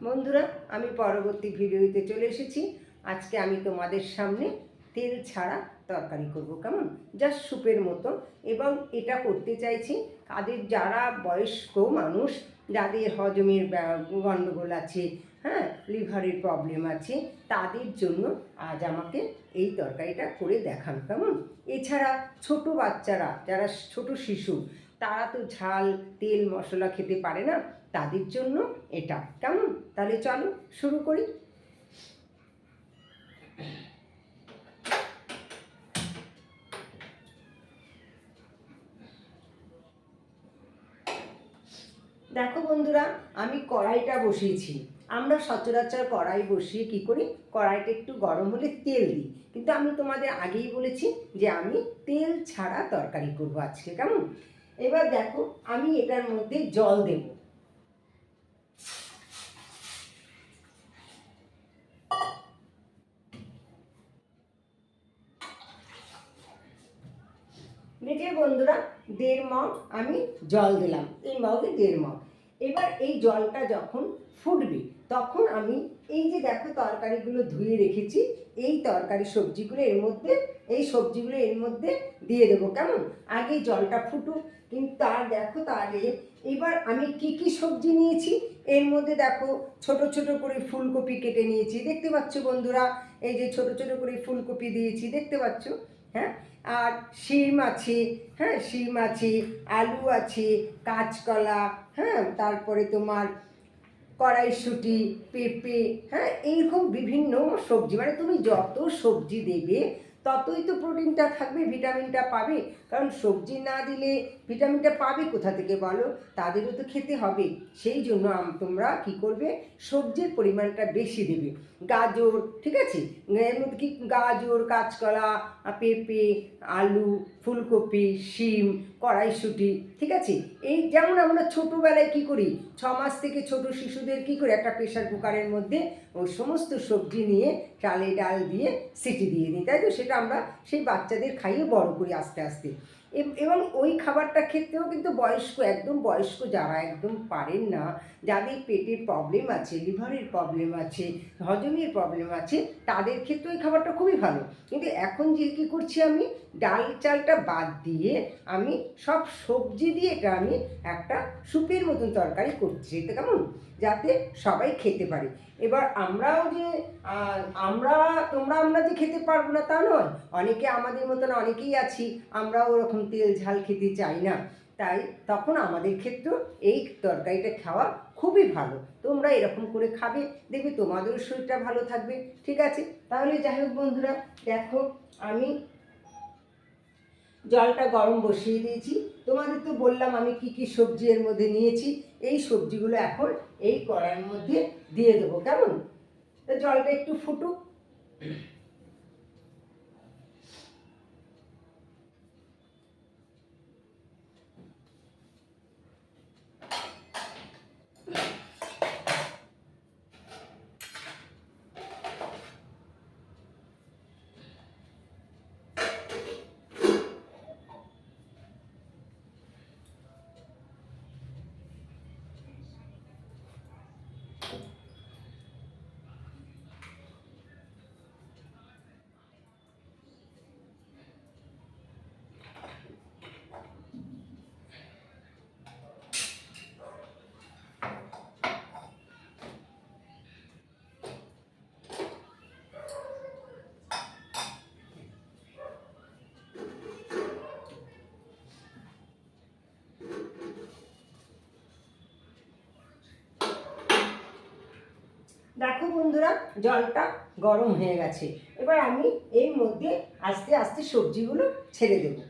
বন্ধুরা, আমি পরবর্তী ভিডিওতে চলে এসেছি। আজকে আমি তোমাদের সামনে তেল ছাড়া তরকারি করব, কেমন জাস্ট স্যুপের মতো। এবং এটা করতে চাইছি যারা বয়স্ক মানুষ, যাদের হজমের গণ্ডগোল আছে, হ্যাঁ, লিভারের প্রবলেম আছে, তাদের জন্য আজ আমাকে এই তরকারিটা করে দেখান, কেমন। এছাড়া ছোট বাচ্চারা, যারা ছোট শিশু, তারা তো ঝাল তেল মশলা খেতে পারে না, তাদের জন্য এটা, কেমন। তাহলে চলো শুরু করি। দেখো বন্ধুরা, আমি কড়াইটা বসিয়েছি। আমরা সচরাচর কড়াই বসিয়ে কি করি, কড়াইটা একটু গরম হলে তেল দিই, কিন্তু আমি তোমাদের আগেই বলেছি যে আমি তেল ছাড়া তরকারি করবো আজকে, কেমন। এবার দেখো, আমি এটার মধ্যে জল দেবো। দেখলে বন্ধুরা, 1.5 মগ আমি জল দিলাম, এই মগে 1.5 মগ। এবার এই জলটা যখন ফুটবে, তখন আমি এই যে দেখো তরকারিগুলো ধুয়ে রেখেছি, এই তরকারি সবজিগুলো এর মধ্যে দিয়ে দেবো, কেমন। আগে জলটা ফুটুক, কিন্তু তার এবার আমি কি কি সবজি নিয়েছি এর মধ্যে দেখো। ছোট ছোট করে ফুলকপি কেটে নিয়েছি, দেখতে পাচ্ছ বন্ধুরা। এই যে ছোট ছোট করে ফুলকপি দিয়েছি, দেখতে পাচ্ছ, হ্যাঁ। আর শিম আছে, হ্যাঁ, শিম আছে, আলু আছে, কাঁচকলা, হ্যাঁ, তারপরে তোমার কড়াইশুঁটি, পেঁপে, হ্যাঁ, এইরকম বিভিন্ন সবজি। মানে তুমি যত সবজি দেবে ততই তো প্রোটিনটা থাকবে, ভিটামিনটা পাবে। কারণ সবজি না দিলে ভিটামিনটা পাবে কোথা থেকে বলো, তাদেরও তো খেতে হবে। সেই জন্য তোমরা কি করবে, সবজির পরিমাণটা বেশি দেবে। গাজর, ঠিক আছে, এর মধ্যে কি গাজর, কাঁচকলা, পেঁপে, আলু, ফুলকপি, শিম, কড়াইশুঁটি, ঠিক আছে। এই যেমন আমরা ছোটোবেলায় কী করি, 6 মাস থেকে ছোট শিশুদের কী করে একটা প্রেশার কুকারের মধ্যে ওই সমস্ত সবজি নিয়ে চালে ডাল দিয়ে সিটি দিয়ে দিই, তাই তো। সেটা আমরা সেই বাচ্চাদের খাইয়ে বড় করি আস্তে আস্তে। এবং ওই খাবারটা খেতেও কিন্তু একদম বয়স্ক যারা একদম পারেন না, যাদের পেটের প্রবলেম আছে, লিভারের প্রবলেম আছে, হজমের প্রবলেম আছে, তাদের ক্ষেত্রে ওই খাবারটা খুবই ভালো। কিন্তু এখন যে কী করছি, আমি ডাল চালটা বাদ দিয়ে আমি সব সবজি দিয়ে এটা আমি একটা স্যুপের মতন তরকারি করছি, এটা কেমন, যাতে সবাই খেতে পারে। এবার আমরা যে খেতে পারবো না তা নয়, অনেকে আমাদের মতন অনেকেই আছি, আমরাও ওরকম তেল ঝাল খেতে চাই না। তাই তখন আমাদের ক্ষেত্রেও এই তরকারিটা খাওয়া খুবই ভালো। তোমরা এরকম করে খাবে, দেখবে তোমাদেরও শরীরটা ভালো থাকবে, ঠিক আছে। তাহলে যাই হোক বন্ধুরা, দেখো আমি জলটা গরম বসিয়ে দিয়েছি। তোমাদের তো বললাম আমি কি কি সবজি এর মধ্যে নিয়েছি। এই সবজিগুলো এখন এই কড়াইয়ের মধ্যে দিয়ে দেবো, কেমন। তো জলটা একটু ফুটুক। দেখো বন্ধুরা, জলটা গরম হয়ে গেছে। এবার আমি এর মধ্যে আস্তে আস্তে সবজিগুলো ছেড়ে দেবো।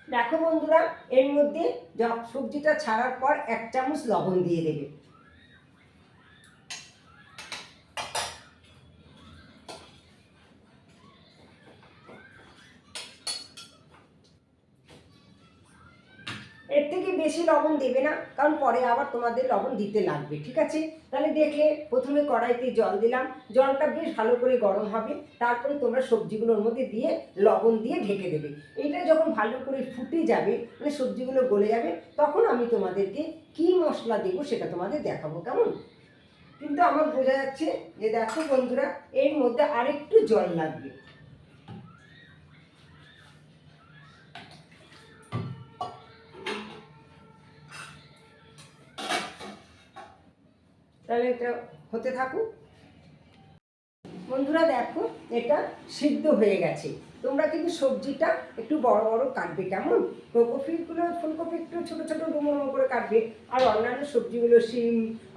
দেখো বন্ধুরা, এর মধ্যে সবজিটা ছাড়ার পর 1 চামচ লবণ দিয়ে দেবে। এর থেকে বেশি লবণ দেবে না, কারণ পরে আবার তোমাদের লবণ দিতে লাগবে, ঠিক আছে? তাহলে দেখলে প্রথমে কড়াইতে জল দিলাম, জলটা বেশ ভালো করে গরম হবে, তারপরে তোমরা সবজিগুলোর মধ্যে দিয়ে লবণ দিয়ে ঢেকে দেবে। এটা যখন ভালো করে ফুটে যাবে, মানে সবজিগুলো গলে যাবে, তখন আমি তোমাদেরকে কি মশলা দেবো সেটা তোমাদের দেখাবো, কেমন? কিন্তু আমার বোঝা যাচ্ছে যে দেখো বন্ধুরা, এর মধ্যে আরেকটু জল লাগবে। তাহলে এটা হতে থাকুক। বন্ধুরা দেখো, এটা সিদ্ধ হয়ে গেছে। তোমরা কিন্তু সবজিটা একটু বড় বড় কাটবে, কেমন? ফুলকপিগুলো একটু ছোটো ছোটো ডুমো ডুমো করে কাটবে, আর অন্যান্য সবজিগুলো শিম,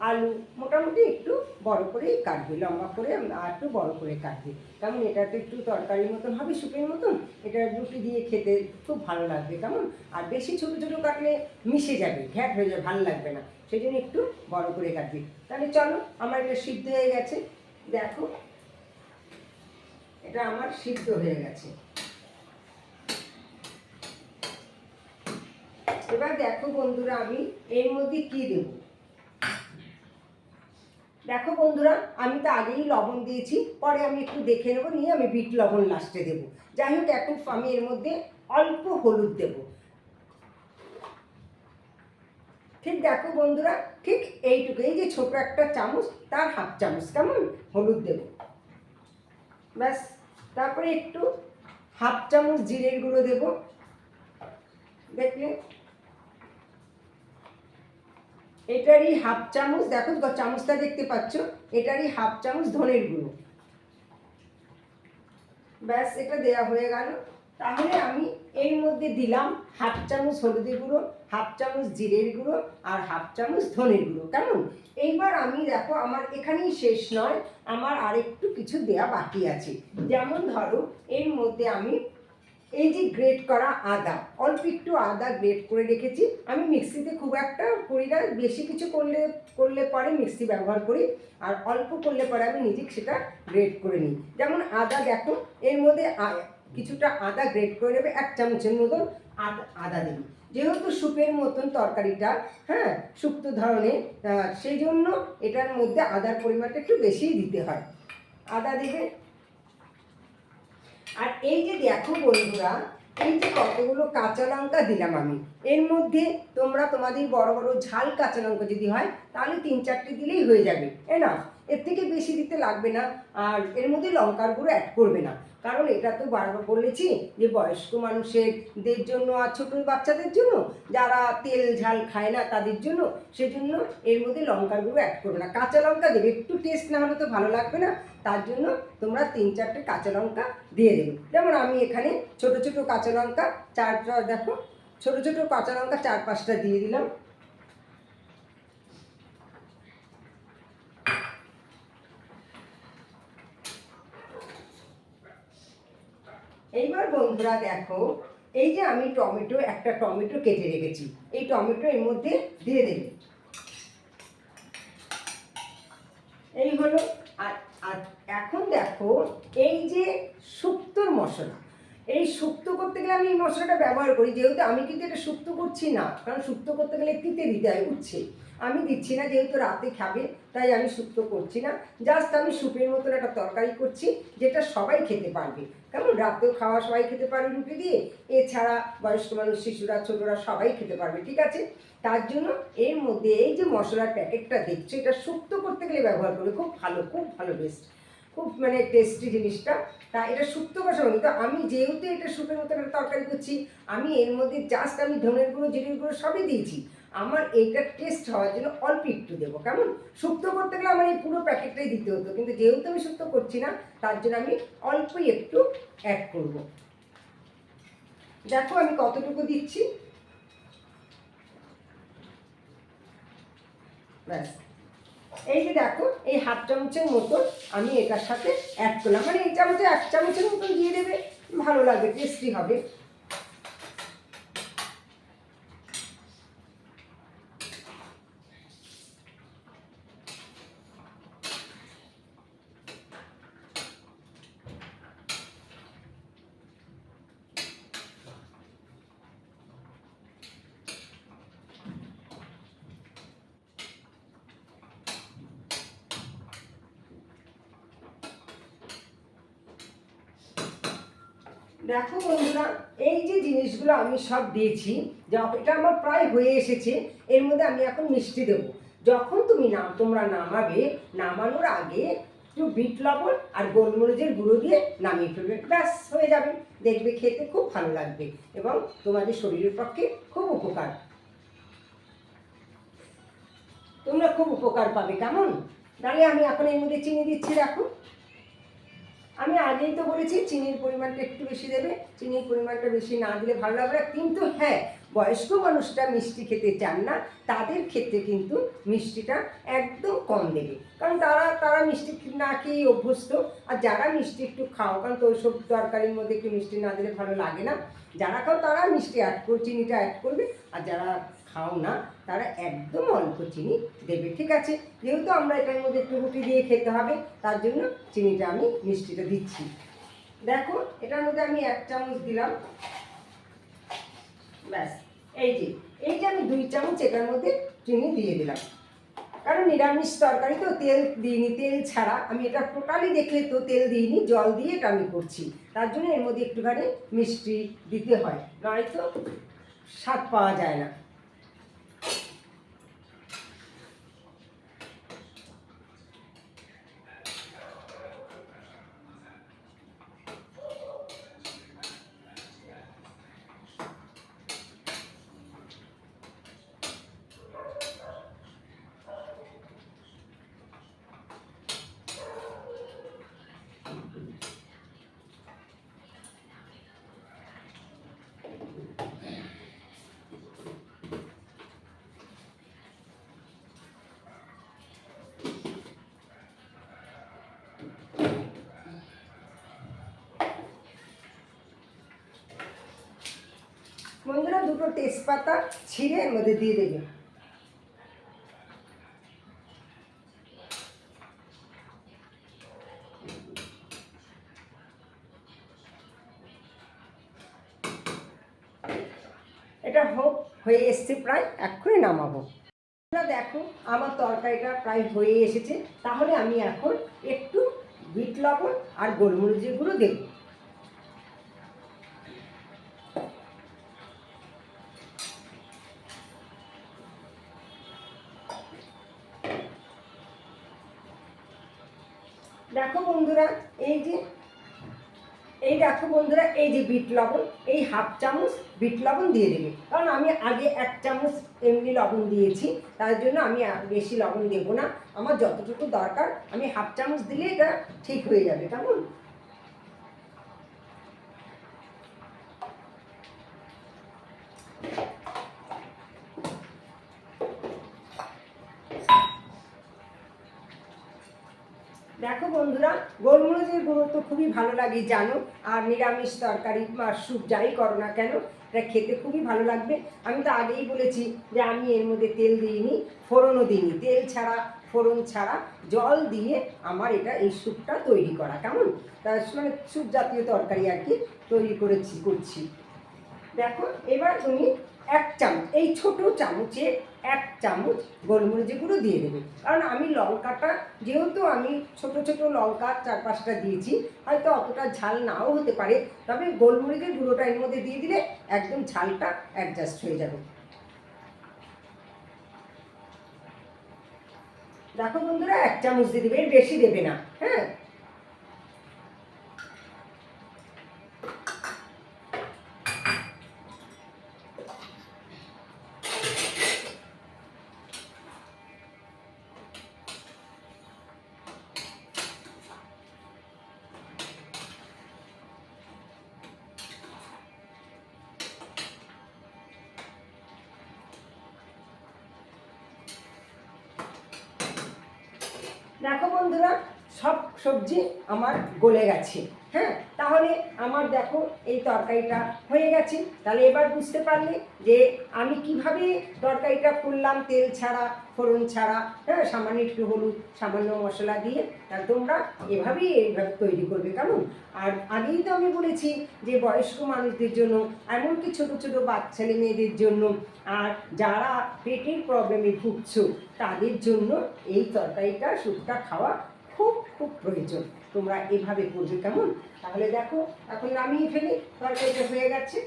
আলু মোটামুটি একটু বড় করেই কাটবে, লম্বা করে আর একটু বড় করে কাটবে, কেমন? এটা তো একটু তরকারির মতন হবে, সুপের মতন, এটা রুটি দিয়ে খেতে খুব ভালো লাগবে, কেমন? আর বেশি ছোটো ছোটো কাটলে মিশে যাবে, ঘ্যাট হয়ে যাবে, ভালো লাগবে না, সেই জন্য একটু বড় করে কাটবে। তাহলে চলো, আমার এটা সিদ্ধ হয়ে গেছে, দেখো এটা আমার সিদ্ধ হয়ে গেছে। এবার দেখো বন্ধুরা, আমি এর মধ্যে কি দেব। দেখো বন্ধুরা, আমি তো আগেই লবণ দিয়েছি, পরে আমি একটু দেখে নেবো, নিয়ে আমি বিট লবণ লাস্টে দেবো। যাই হোক, এখন আমি এর মধ্যে অল্প হলুদ দেব। ঠিক দেখো বন্ধুরা, ঠিক এইটুকু, এই যে ছোট একটা চামচ তার 1/2 চামচ কেমন হলুদ দেব, ব্যাস। তারপরে একটু 1/2 চামচ জিরের গুঁড়ো দেব, দেখলে এটারই 1/2 চামচ, দেখো চামচটা দেখতে পাচ্ছ, এটারই 1/2 চামচ ধনের গুঁড়ো, ব্যাস এটা দেওয়া হয়ে গেল। তাহলে আমি এর মধ্যে দিলাম 1/2 চামচ হলুদের গুঁড়ো, 1/2 চামচ জিরের গুঁড়ো, আর 1/2 চামচ ধনের গুঁড়ো, কেমন? এইবার আমি দেখো, আমার এখানেই শেষ নয়, আমার আরেকটু কিছু দেয়া বাকি আছে। যেমন ধরো, এর মধ্যে আমি এই যে গ্রেট করা আদা, অল্প একটু আদা গ্রেট করে রেখেছি, আমি মিক্সিতে খুব একটা করি না, বেশি কিছু করলে পরে মিক্সি ব্যবহার করি, আর অল্প করলে পরে আমি নিজে সেটা গ্রেট করে নিই। যেমন আদা দেখো, এর মধ্যে কিছুটা আদা গ্রেট করে নেবে, 1 চামচের মতন আদা দেবে, যেহেতু স্যুপের মতন তরকারিটা, হ্যাঁ, শুক্তো ধরনের, সেই জন্য এটার মধ্যে আদার পরিমাণটা একটু বেশিই দিতে হয়, আদা দেবে। আর এই যে দেখো বন্ধুরা, এই যে কতগুলো কাঁচা লঙ্কা দিলাম আমি এর মধ্যে, তোমরা তোমাদের বড় বড় ঝাল কাঁচা লঙ্কা যদি হয় তাহলে 3-4টে দিলেই হয়ে যাবে, এনাফ, এর থেকে বেশি দিতে লাগবে না। আর এর মধ্যে লঙ্কার গুঁড়ো অ্যাড করবে না, কারণ এটা তো বারবার বলেছি যে বয়স্ক মানুষদের জন্য আর ছোটো বাচ্চাদের জন্য, যারা তেল ঝাল খায় না তাদের জন্য, সেজন্য এর মধ্যে লঙ্কার গুঁড়ো অ্যাড করবে না, কাঁচা লঙ্কা দেবে, একটু টেস্ট না হলে তো ভালো লাগবে না, তার জন্য তোমরা 3-4টে কাঁচা লঙ্কা দিয়ে দেবে। যেমন আমি এখানে ছোটো ছোটো কাঁচা লঙ্কা দেখো, ছোটো ছোটো কাঁচা লঙ্কা 4-5টা দিয়ে দিলাম। এইবার বন্ধুরা দেখো, এই যে আমি একটা টমেটো কেটে রেখেছি, এই টমেটো এর মধ্যে দিয়ে দেবে, এই হলো। আর আর এখন দেখো, এই যে শুক্তোর মশলা, এই শুক্তো করতে গেলে আমি এই মশলাটা ব্যবহার করি, যেহেতু আমি কিন্তু এটা শুক্তো করছি না, কারণ শুক্তো করতে গেলে তিতে দিতে হয়, উঠছে, আমি দিচ্ছি না, যেহেতু রাতে খাবে তাই আমি শুক্তো করছি না, জাস্ট আমি স্যুপের মতন একটা তরকারি করছি, যেটা সবাই খেতে পারবে, কেমন? রাতেও খাওয়া সবাই খেতে পারবে রুটি দিয়ে, এছাড়া বয়স্ক মানুষ, শিশুরা, ছোটরা সবাই খেতে পারবে, ঠিক আছে? তার জন্য এর মধ্যে এই যে মশলার প্যাকেটটা দেখছো, এটা শুক্তো করতে গেলে ব্যবহার করবে, খুব ভালো বেস্ট, খুব মানে টেস্টি জিনিসটা। তা এটা শুক্তো কষা, কিন্তু আমি যেহেতু এটা শুকের মতো একটা তরকারি করছি, আমি এর মধ্যে জাস্ট আমি ধনের গুঁড়ো, জিরের গুঁড়ো সবই দিয়েছি, আমার এইটা টেস্ট হওয়ার জন্য অল্প একটু দেবো, কেমন? শুক্তো করতে গেলে আমার এই পুরো প্যাকেটটাই দিতে হতো, কিন্তু যেহেতু আমি শুক্তো করছি না, তার জন্য আমি অল্পই একটু অ্যাড করব। দেখো আমি কতটুকু দিচ্ছি, ব্যাস। এই যে দেখো, এই 1/2 চামচের মতন আমি এটার সাথে অ্যাড করলাম, মানে এই চামচে 1 চামচের মতন দিয়ে দেবে, ভালো লাগবে, টেস্টি হবে। দেখো বন্ধুরা, এই যে জিনিসগুলো আমি সব দিয়েছি, এটা আমার প্রায় হয়ে এসেছে। এর মধ্যে আমি এখন মিষ্টি দেবো। যখন তোমরা নামাবে, নামানোর আগে একটু বিট লবণ আর গোলমরিচের গুঁড়ো দিয়ে নামিয়ে ফেলবে, ব্যাস হয়ে যাবে। দেখবে খেতে খুব ভালো লাগবে এবং তোমাদের শরীরের পক্ষে খুব উপকার, তোমরা খুব উপকার পাবে। কেমন? তাহলে আমি এখন এর মধ্যে চিনি দিচ্ছি। দেখো, আমি আগেই তো বলেছি চিনির পরিমাণটা একটু বেশি দেবে। চিনির পরিমাণটা বেশি না দিলে ভালো লাগবে না। কিন্তু হ্যাঁ, বয়স্ক মানুষরা মিষ্টি খেতে চান না, তাদের ক্ষেত্রে কিন্তু মিষ্টিটা একদম কম দেবে, কারণ তারা মিষ্টি না খেয়ে অভ্যস্ত। আর যারা মিষ্টি একটু খাও, কারণ তো ওইসব তরকারির মধ্যে একটু মিষ্টি না দিলে ভালো লাগে না, যারা খাও তারা মিষ্টি চিনিটা অ্যাড করবে। আর যারা খাও না তারা একদম অল্প চিনি দেবে, ঠিক আছে? যেহেতু আমরা এটার মধ্যে একটু রুটি দিয়ে খেতে হবে, তার জন্য চিনিটা আমি মিষ্টিটা দিচ্ছি। দেখো, এটার মধ্যে আমি 1 চামচ দিলাম, ব্যাস। এই যে আমি 2 চামচ এটার মধ্যে চিনি দিয়ে দিলাম, কারণ নিরামিষ তরকারি তো তেল দিইনি, তেল ছাড়া। আমি এটা টোটালি দেখলে তো তেল দিইনি, জল দিয়ে এটা আমি করছি। তার জন্য এর মধ্যে একটুখানি মিষ্টি দিতে হয়, নয়তো স্বাদ পাওয়া যায় না। বন্ধুরা, 2টো তেজপাতা ছিঁড়ে এর মধ্যে দিয়ে দেবে। এটা হয়ে এসছে প্রায়, এক্ষুনি নামাবো। দেখো, আমার তরকারিটা প্রায় হয়ে এসেছে। তাহলে আমি এখন একটু বিট লবণ আর গোলমরিচের গুঁড়ো দেব। দেখো বন্ধুরা, এই যে বিট লবণ, এই 1/2 চামচ বিট লবণ দিয়ে দেবে, কারণ আমি আগে 1 চামচ এমনি লবণ দিয়েছি, তার জন্য আমি বেশি লবণ দেবো না। আমার যতটুকু দরকার আমি 1/2 চামচ দিলে এটা ঠিক হয়ে যাবে। কেমন? দেখো বন্ধুরা, গোলমরিচের গুঁড়ো তো খুবই ভালো লাগে জানো, আর নিরামিষ তরকারি বা স্যুপ যাই করো না কেন, এটা খেতে খুবই ভালো লাগবে। আমি তো আগেই বলেছি যে আমি এর মধ্যে তেল দিইনি, ফোড়নও দিইনি। তেল ছাড়া, ফোড়ন ছাড়া, জল দিয়ে আমার এটা এই স্যুপটা তৈরি করা। কেমন? তার মানে স্যুপ জাতীয় তরকারি আর কি তৈরি করছি। দেখো, এবার তুমি 1 চামচ, এই ছোট চামচে 1 চামচ গোলমরিচের গুঁড়ো দিয়ে দেবে। কারণ আমি লঙ্কাটা, যেহেতু আমি ছোট ছোট লঙ্কা 4-5টা দিয়েছি, হয়তো অতটা ঝাল নাও হতে পারে, তবে গোলমরিচের গুঁড়োটা এর মধ্যে দিয়ে দিলে একদম ঝালটা অ্যাডজাস্ট হয়ে যাবে। দেখো বন্ধুরা, 1 চামচ দিয়ে দেবে, এর বেশি দেবে না। হ্যাঁ, দেখো বন্ধুরা, সব সবজি আমার গলে গেছে। হ্যাঁ, তাহলে আমার দেখো এই তরকারিটা হয়ে গেছে। তাহলে এবার বুঝতে পারলে যে আমি কিভাবে তরকারিটা করলাম, তেল ছাড়া, ফোড়ন ছাড়া। হ্যাঁ, সামান্য একটু হলুদ, সামান্য মশলা দিয়ে। তাহলে তোমরা এইভাবে তৈরি করবে। কেমন? আর আগেই তো আমি বলেছি যে বয়স্ক মানুষদের জন্য, এমনকি ছোটো ছোটো ছেলে মেয়েদের জন্য, আর যারা পেটের প্রবলেমে ভুগছো তাদের জন্য এই তরকারিটা, স্যুপটা খাওয়া খুব খুব প্রয়োজন। তোমরা এভাবে করবে, কেমন? তাহলে দেখো এখন নামিয়ে ফেলে, তরকারিটা হয়ে গেছে।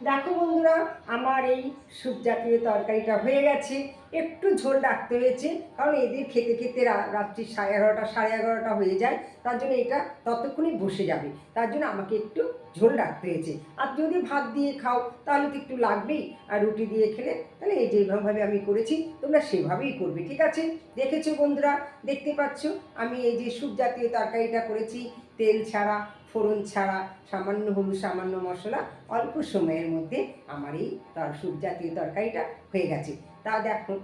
দেখো বন্ধুরা, আমার এই স্যুপ জাতীয় তরকারিটা হয়ে গেছে। একটু ঝোল রাখতে হয়েছে, কারণ এদের খেতে খেতে রাত্রি 11:30 11:30 হয়ে যায়, তার জন্য এটা ততক্ষণই বসে যাবে, তার জন্য আমাকে একটু ঝোল রাখতে হয়েছে। আর যদি ভাত দিয়ে খাও তাহলে তো একটু লাগবেই, আর রুটি দিয়ে খেলে তাহলে এই যেভাবে আমি করেছি তোমরা সেভাবেই করবে, ঠিক আছে? দেখেছো বন্ধুরা, দেখতে পাচ্ছ আমি এই যে স্যুপ জাতীয় তরকারিটা করেছি, তেল ছাড়া, ফোড়ন ছাড়া, সামান্য হলুদ, সামান্য মশলা, অল্প সময়ের মধ্যে আমার এই স্যুপ জাতীয় তরকারিটা হয়ে গেছে। তা দেখো,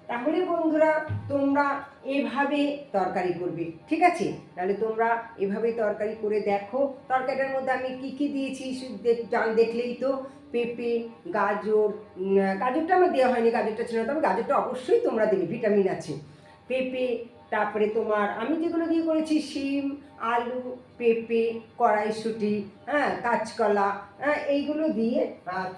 তাহলে বন্ধুরা তোমরা এভাবে তরকারি করবে, ঠিক আছে? তাহলে তোমরা এভাবে তরকারি করে দেখো। তরকারিটার মধ্যে আমি কি কি দিয়েছি দেখলেই তো। পেঁপে, গাজর, গাজরটা আমার দেওয়া হয়নি, গাজরটা ছিল, তবে গাজরটা অবশ্যই তোমরা দেবে, ভিটামিন আছে। পেঁপে, তারপরে তোমার আমি যেগুলো দিয়ে করেছি শিম, আলু, পেঁপে, কড়াইশুঁটি, হ্যাঁ, কাঁচকলা, হ্যাঁ, এইগুলো দিয়ে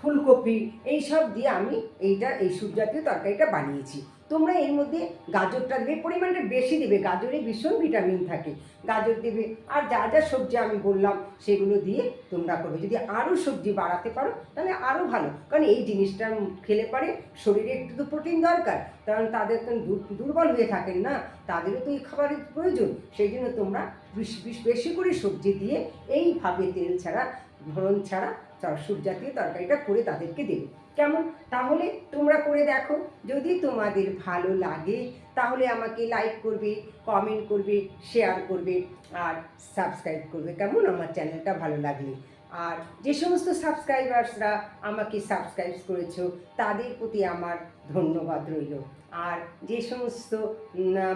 ফুলকপি, এই সব দিয়ে আমি এই স্যুপ জাতীয় তরকারিটা বানিয়েছি। তোমরা এর মধ্যে গাজরটা দেবে, পরিমাণটা বেশি দেবে, গাজরে ভীষণ ভিটামিন থাকে, গাজর দেবে। আর যা যা সবজি আমি বললাম সেগুলো দিয়ে তোমরা করবে। যদি আরও সবজি বাড়াতে পারো তাহলে আরও ভালো, কারণ এই জিনিসটা খেলে পরে শরীরে একটু তো প্রোটিন দরকার, কারণ তাদের তো দুর্বল হয়ে থাকেন না, তাদেরও তো এই খাবারের প্রয়োজন। সেই জন্য তোমরা বেশি করে সবজি দিয়ে এইভাবে তেল ছাড়া, ফোড়ন ছাড়া স্যুপ জাতীয় তরকারিটা করে তাদেরকে দেবে, কেমন? তাহলে তোমরা করে দেখো। যদি তোমাদের ভালো লাগে তাহলে আমাকে লাইক করবে, কমেন্ট করবে, শেয়ার করবে আর সাবস্ক্রাইব করবে, কেমন? আমার চ্যানেলটা ভালো লাগলে। আর যে সমস্ত সাবস্ক্রাইবার্সরা আমাকে সাবস্ক্রাইব করেছো তাদের প্রতি আমার ধন্যবাদ রইল। আর যে সমস্ত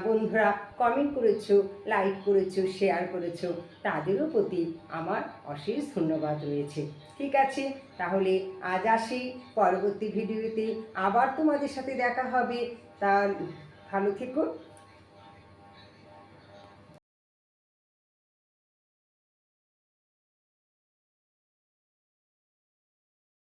বন্ধুরা কমেন্ট করেছো, লাইক করেছো, শেয়ার করেছো তাদেরও প্রতি আমার অশেষ ধন্যবাদ রয়েছে, ঠিক আছে? তাহলে আজ আসি, পরবর্তী ভিডিওতে আবার তোমাদের সাথে দেখা হবে। তা ভালো থেকো।